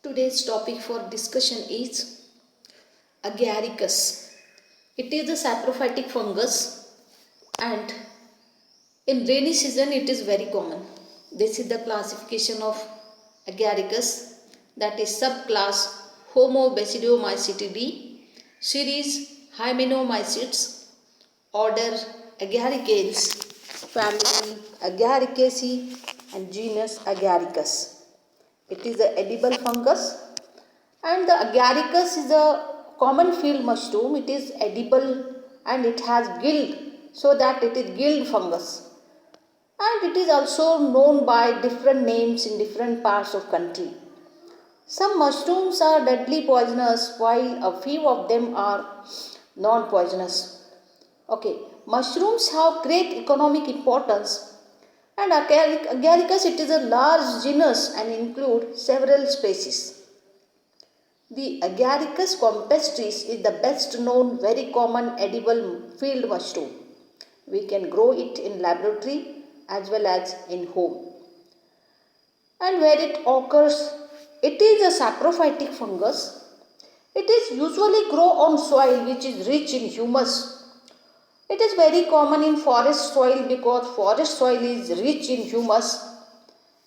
Today's topic for discussion is Agaricus. It is a saprophytic fungus and in rainy season it is very common. This is the classification of Agaricus, that is subclass Homobasidiomycetidae, series Hymenomycetes, order Agaricales, family Agaricaceae and genus Agaricus. It is an edible fungus and the agaricus is a common field mushroom. It is edible and it has gill, so that it is gilled fungus. And it is also known by different names in different parts of country. Some mushrooms are deadly poisonous while a few of them are non-poisonous. Okay, mushrooms have great economic importance and agaricus it is a large genus and include several species. The Agaricus campestris is the best known very common edible field mushroom. We can grow it in laboratory as well as in home. And where it occurs, it is a saprophytic fungus. It is usually grow on soil which is rich in humus. It is very common in forest soil because forest soil is rich in humus,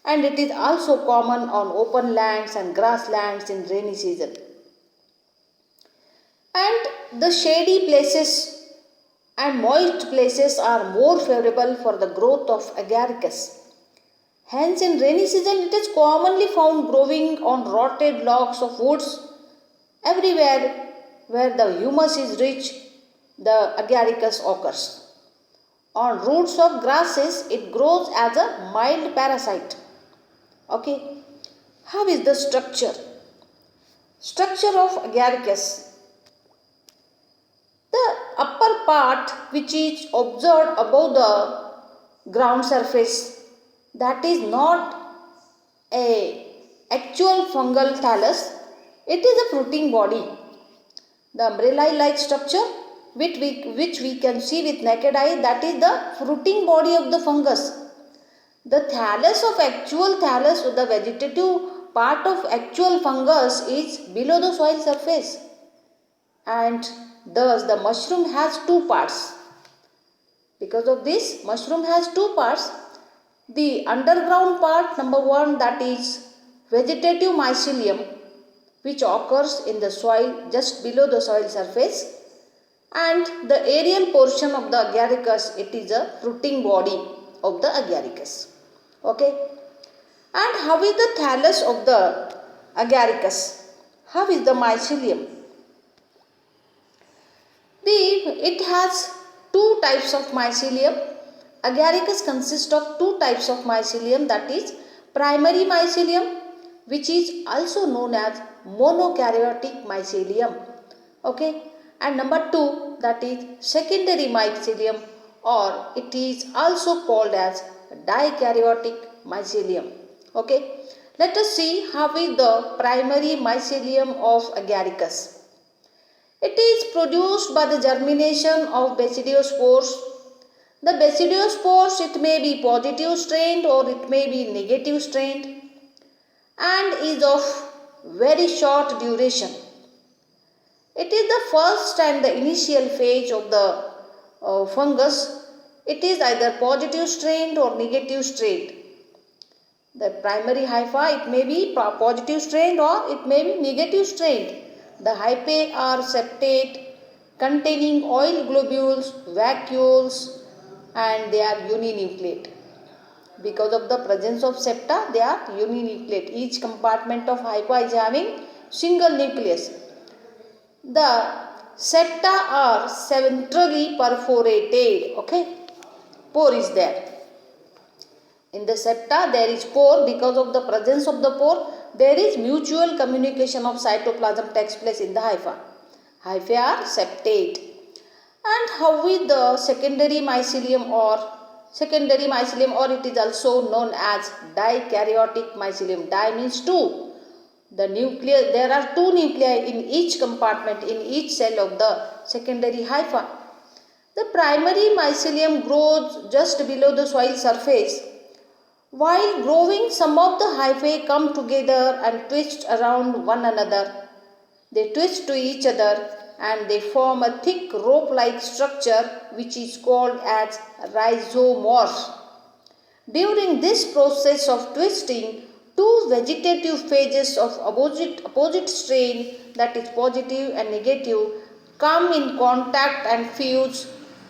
and it is also common on open lands and grasslands in rainy season. And the shady places and moist places are more favorable for the growth of agaricus. Hence, in rainy season, it is commonly found growing on rotted logs of woods. Everywhere where the humus is rich, the agaricus occurs. On roots of grasses, it grows as a mild parasite. Okay, how is the structure? Structure of agaricus. The upper part which is observed above the ground surface, that is not a actual fungal thallus, it is a fruiting body. The umbrella-like structure which we can see with naked eye, that is the fruiting body of the fungus. The thallus of actual thallus, the vegetative part of actual fungus is below the soil surface, and thus the mushroom has two parts. Because of this, mushroom has two parts. The underground part, number one, that is vegetative mycelium, which occurs in the soil just below the soil surface, and the aerial portion of the agaricus, it is a fruiting body of the agaricus. Okay, and how is the thallus of the agaricus? How is the mycelium? It has two types of mycelium. Agaricus consists of two types of mycelium, that is primary mycelium, which is also known as monokaryotic mycelium. Okay, and number two, that is secondary mycelium, or it is also called as dikaryotic mycelium. Okay, let us see how is the primary mycelium of agaricus. It is produced by the germination of basidiospores. The basidiospores, it may be positive strained or it may be negative strained, and is of very short duration. It is the first and the initial phase of the fungus. It is either positive strained or negative strained. The primary hypha, it may be positive strained or it may be negative strained. The hyphae are septate, containing oil globules, vacuoles, and they are uninucleate. Because of the presence of septa, they are uninucleate. Each compartment of hypha is having single nucleus. The septa are centrally perforated. Okay, pore is there. In the septa, there is pore. Because of the presence of the pore, there is mutual communication of cytoplasm takes place in the hypha. Hyphae are septate. And how is the secondary mycelium, or it is also known as dikaryotic mycelium. Di means two. The nucleus, there are two nuclei in each compartment, in each cell of the secondary hypha. The primary mycelium grows just below the soil surface, While growing, some of the hyphae come together and twist around one another. They twist to each other and they form a thick rope-like structure which is called as rhizomorph. During this process of twisting, two vegetative phases of opposite strain, that is positive and negative, come in contact and fuse.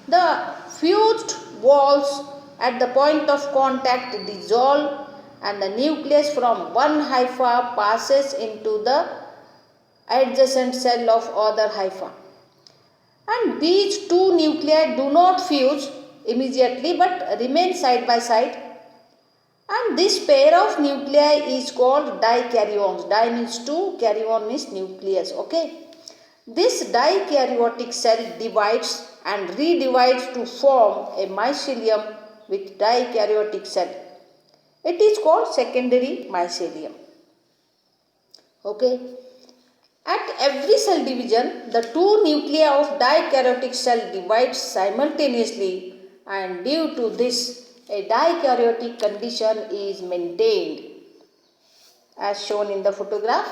The fused walls at the point of contact dissolve and the nucleus from one hypha passes into the adjacent cell of other hypha. And these two nuclei do not fuse immediately but remain side by side, and this pair of nuclei is called dikaryones. Di means two, karyon means nucleus. Okay. This dikaryotic cell divides and redivides to form a mycelium with dikaryotic cell. It is called secondary mycelium. Okay. At every cell division, the two nuclei of dikaryotic cell divide simultaneously, and due to this, a dikaryotic condition is maintained as shown in the photograph.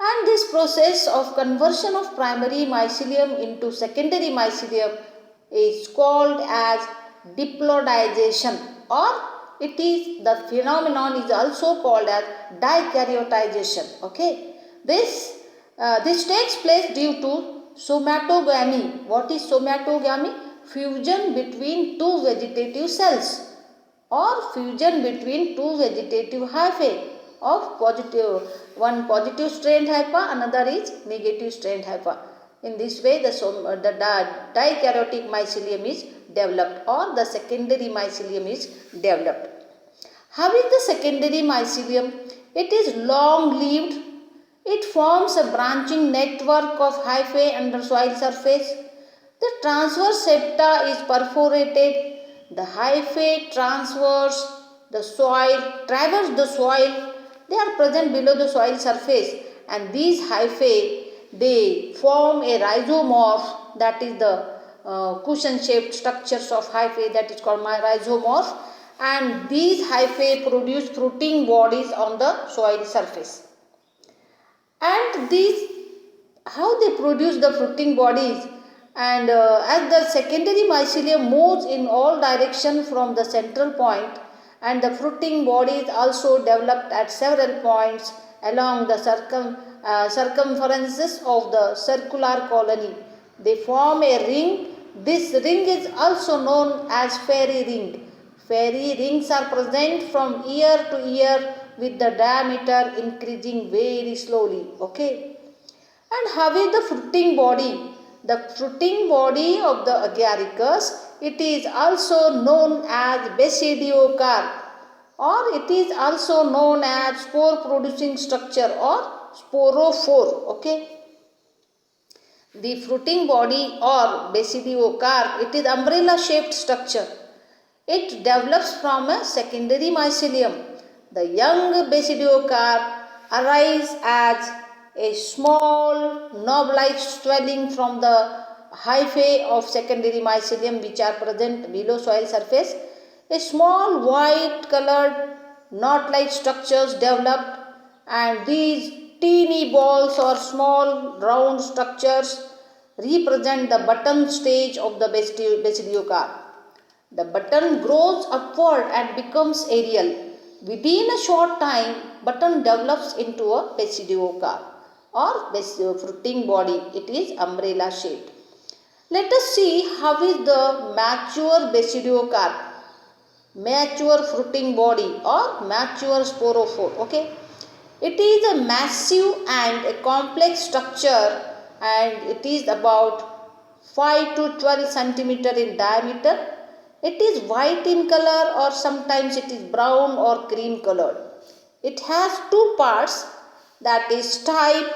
And this process of conversion of primary mycelium into secondary mycelium is called as diplodization, or the phenomenon is also called as dikaryotization. Okay. This takes place due to somatogamy. What is somatogamy? Fusion between two vegetative cells or fusion between two vegetative hyphae of one positive strained hypha, another is negative strained hypha. In this way, the dikaryotic mycelium is developed or the secondary mycelium is developed. How is the secondary mycelium? It is long-lived. It forms a branching network of hyphae under soil surface. The transverse septa is perforated. The hyphae traverse the soil. They are present below the soil surface, and these hyphae, they form a rhizomorph, that is the cushion-shaped structures of hyphae, that is called rhizomorph, and these hyphae produce fruiting bodies on the soil surface. And how they produce the fruiting bodies, and as the secondary mycelium moves in all directions from the central point, and the fruiting bodies also developed at several points along the circumferences of the circular colony. They form a ring. This ring is also known as fairy ring. Fairy rings are present from year to year with the diameter increasing very slowly. Okay. And how is the fruiting body? The fruiting body of the agaricus, it is also known as basidiocarp, or it is also known as spore producing structure or sporophore. Okay. The fruiting body or basidiocarp, it is umbrella shaped structure. It develops from a secondary mycelium. The young basidiocarp arise as a small knob-like swelling from the hyphae of secondary mycelium which are present below soil surface. A small white colored knot-like structures developed, and these teeny balls or small round structures represent the button stage of the basidiocarp. The button grows upward and becomes aerial. Within a short time, button develops into a basidiocarp or fruiting body. It is umbrella shaped. Let us see how is the mature basidiocarp, mature fruiting body or mature sporophore. Okay. It is a massive and a complex structure, and it is about 5 to 12 centimeter in diameter. It is white in color, or sometimes it is brown or cream colored. It has two parts, that is stipe.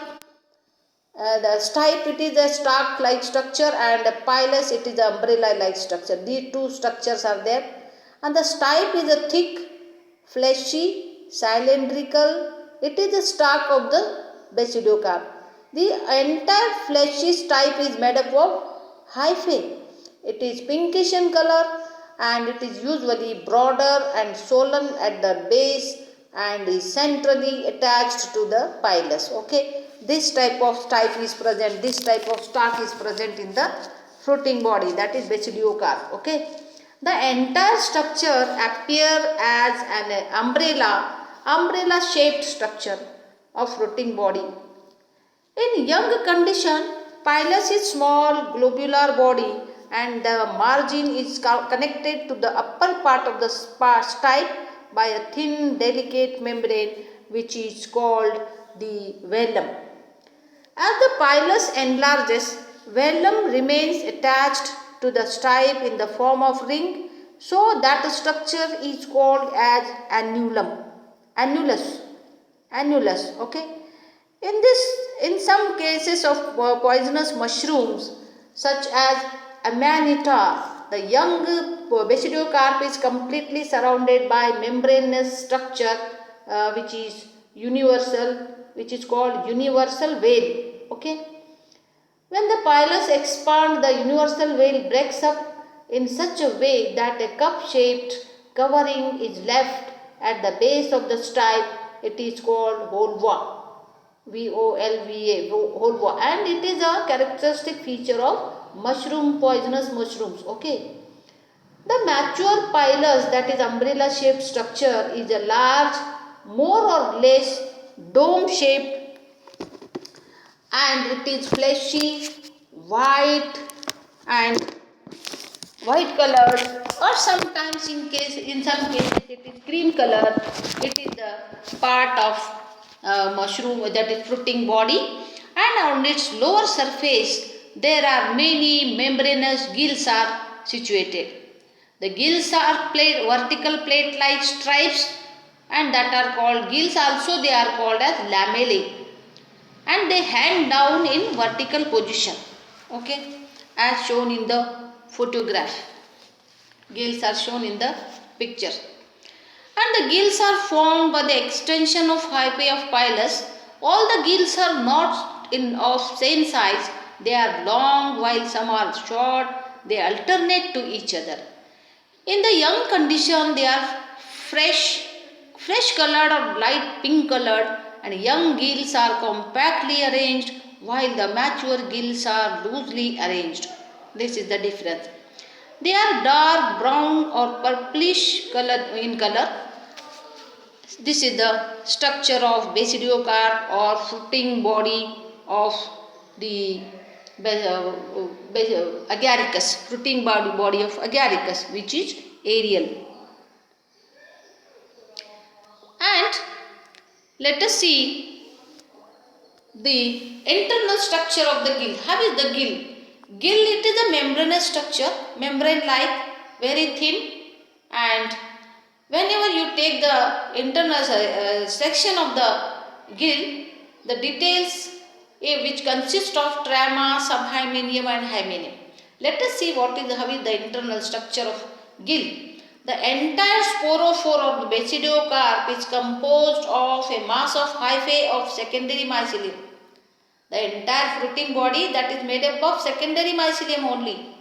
The stipe, it is a stalk like structure, and a pilus, it is the umbrella like structure. These two structures are there, and the stipe is a thick, fleshy, cylindrical. It is the stalk of the basidiocarp. The entire fleshy stipe is made up of hyphae. It is pinkish in color, and it is usually broader and swollen at the base and is centrally attached to the pilus. Okay, this type of type is present, this type of stalk is present in the fruiting body, that is basidiocarp. Okay, the entire structure appear as an umbrella shaped structure of fruiting body. In young condition, pilus is small globular body and the margin is connected to the upper part of the stipe by a thin delicate membrane which is called the velum. As the pilus enlarges, velum remains attached to the stipe in the form of ring, so that the structure is called as annulus. Okay. In some cases of poisonous mushrooms such as Amanita, the young basidiocarp is completely surrounded by membranous structure which is called universal veil. Okay. When the pilus expand, the universal veil breaks up in such a way that a cup-shaped covering is left at the base of the stipe. It is called volva. VOLVA, volva, and it is a characteristic feature of poisonous mushrooms. Okay. The mature pilus, that is umbrella shaped structure, is a large, more or less dome shaped, and it is fleshy, white and white colored, or sometimes in some cases it is cream color. It is the part of mushroom, that is fruiting body, and on its lower surface there are many membranous gills are situated. The gills are vertical plate like stripes, and that are called gills, also they are called as lamellae, and they hang down in vertical position. Okay, as shown in the photograph. Gills are shown in the picture. And the gills are formed by the extension of hyphae of pilus. All the gills are not of same size. They are long while some are short. They alternate to each other. In the young condition, they are fresh colored or light pink colored, and young gills are compactly arranged while the mature gills are loosely arranged. This is the difference. They are dark brown or purplish in color. This is the structure of basidiocarp or fruiting body of the agaricus, fruiting body of agaricus, which is aerial. And let us see the internal structure of the gill. How is the gill? Gill, it is a membranous structure, membrane like, very thin, and whenever you take the internal section of the gill, the details which consist of trama, subhymenium and hymenum. Let us see how is the internal structure of gill. The entire sporophore of the basidiocarp is composed of a mass of hyphae of secondary mycelium. The entire fruiting body, that is made up of secondary mycelium only.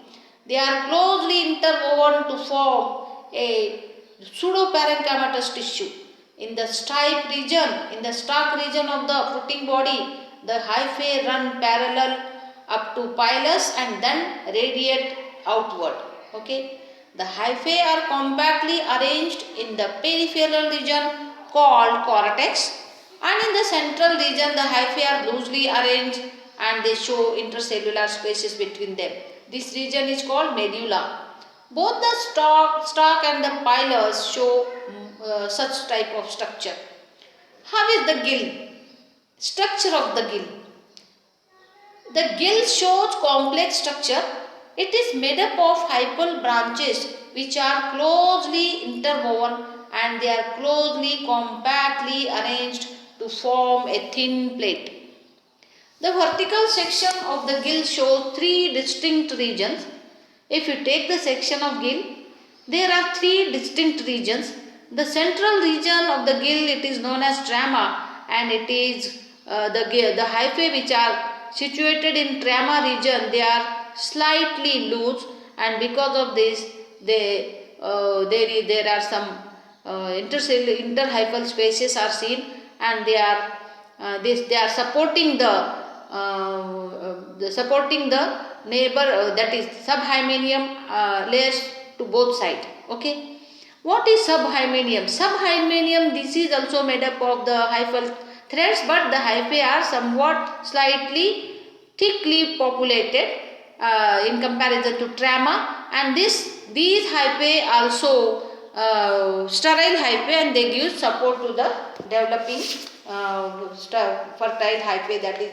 They are closely interwoven to form a pseudoparenchymatous tissue. In the stipe region, in the stalk region of the fruiting body, the hyphae run parallel up to pilus and then radiate outward. Okay. The hyphae are compactly arranged in the peripheral region called cortex, and in the central region the hyphae are loosely arranged and they show intercellular spaces between them. This region is called medulla. Both the stalk and the pilus show such type of structure. How is the gill? Structure of the gill. The gill shows complex structure. It is made up of hypal branches which are closely interwoven and they are closely compactly arranged to form a thin plate. The vertical section of the gill shows three distinct regions. If you take the section of gill, there are three distinct regions. The central region of the gill, it is known as trama, and it is the hyphae which are situated in trama region, they are slightly loose, and because of this they there are some interhyphal spaces are seen, and they are supporting the neighbor, that is subhymenium layers to both sides. Okay, what is subhymenium? Subhymenium, this is also made up of the hyphal threads, but the hyphae are somewhat slightly thickly populated in comparison to trama, and these hyphae also sterile hyphae, and they give support to the developing fertile hyphae, that is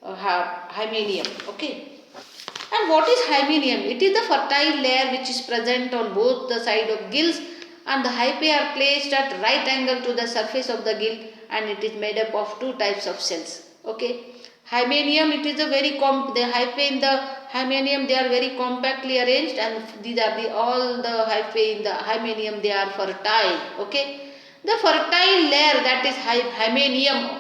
hymenium. Okay, and what is hymenium? It is the fertile layer which is present on both the side of gills, and the hyphae are placed at right angle to the surface of the gill, and it is made up of two types of cells. Okay, hymenium, it is a very the hyphae in the hymenium, they are very compactly arranged, and these are all the hyphae in the hymenium, they are fertile. Okay, the fertile layer, that is hymenium,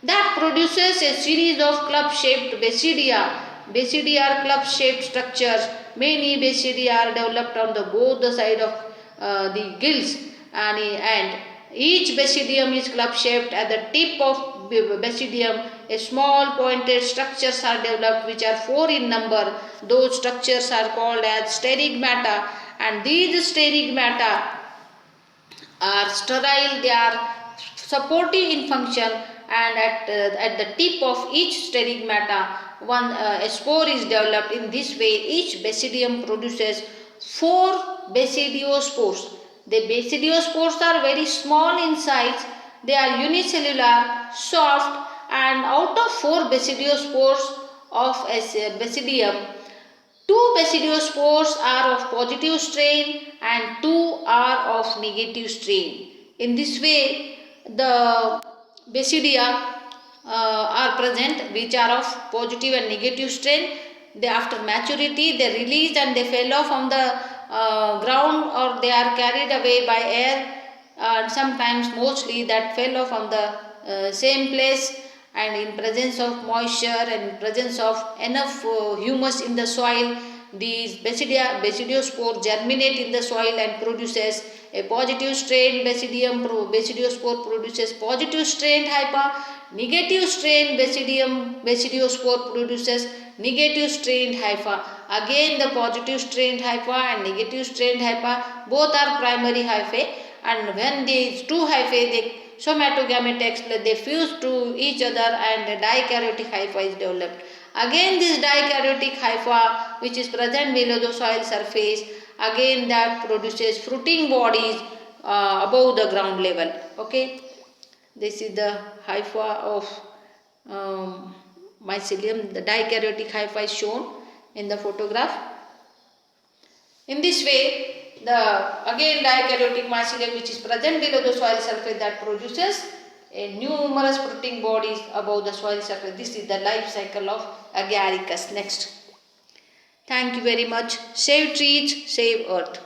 that produces a series of club-shaped basidia. Basidia are club-shaped structures. Many basidia are developed on both the side of the gills, and each basidium is club-shaped. At the tip of basidium, a small pointed structures are developed, which are 4 in number. Those structures are called as sterigmata, and these sterigmata are sterile, they are supportive in function, and at the tip of each sterigmata a spore is developed. In this way, each basidium produces 4 basidiospores. The basidiospores are very small in size, they are unicellular, soft, and out of 4 basidiospores of a basidium, 2 basidiospores are of positive strain and 2 are of negative strain. In this way, the basidia are present which are of positive and negative strain. They, after maturity, they release and they fell off from the ground, or they are carried away by air, and sometimes mostly that fell off on the same place, and in presence of moisture and in presence of enough humus in the soil, these basidiospore germinate in the soil and produces a positive strain basidium. Basidiospore produces positive strained hypha. Negative strained basidiospore produces negative strained hypha. Again, the positive strained hypha and negative strained hypha, both are primary hyphae, and when these two hyphae, they somatogametes, they fuse to each other, and a dikaryotic hypha is developed. Again, this dikaryotic hypha, which is present below the soil surface, again that produces fruiting bodies above the ground level. Okay, this is the hypha of mycelium. The dikaryotic hypha is shown in the photograph. In this way, the again dikaryotic mycelium, which is present below the soil surface, that produces a numerous fruiting bodies above the soil surface. This is the life cycle of Agaricus. Next. Thank you very much. Save trees, save earth.